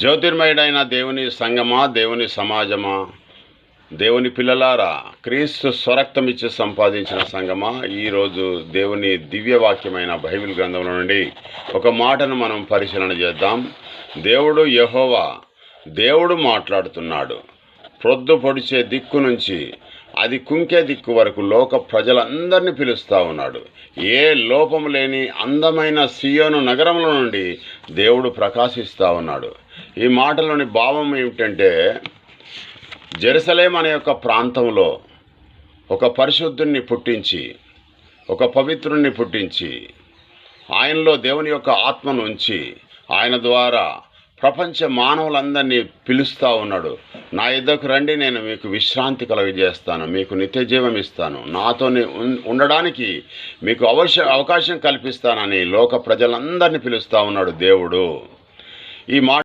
జ్యోతిర్మయుడైన దేవుని సంగమా, దేవుని సమాజమా, దేవుని పిల్లలారా, క్రీస్తు స్వరక్తం ఇచ్చి సంపాదించిన సంగమా, ఈరోజు దేవుని దివ్యవాక్యమైన బైబిల్ గ్రంథంలో నుండి ఒక మాటను మనం పరిశీలన చేద్దాం. దేవుడు యెహోవా, దేవుడు మాట్లాడుతున్నాడు. ప్రొద్దు పొడిచే దిక్కు నుంచి అది కుంకే దిక్కు వరకు లోక ప్రజలందరినీ పిలుస్తూ ఉన్నాడు. ఏ లోపము లేని అందమైన సియోను నగరంలో నుండి దేవుడు ప్రకాశిస్తూ ఉన్నాడు. ఈ మాటలోని భావం ఏమిటంటే, జెరూసలేం అనే యొక్క ప్రాంతంలో ఒక పరిశుద్ధుణ్ణి పుట్టించి, ఒక పవిత్రుణ్ణి పుట్టించి, ఆయనలో దేవుని యొక్క ఆత్మను ఉంచి, ఆయన ద్వారా ప్రపంచ మానవులందరినీ పిలుస్తూ ఉన్నాడు. నా యుద్ధకు రండి, నేను మీకు విశ్రాంతి కలుగజేస్తాను, మీకు నిత్య జీవం ఇస్తాను, నాతో ఉండడానికి మీకు అవకాశం కల్పిస్తానని లోక ప్రజలందరినీ పిలుస్తూ ఉన్నాడు దేవుడు. ఈ మాట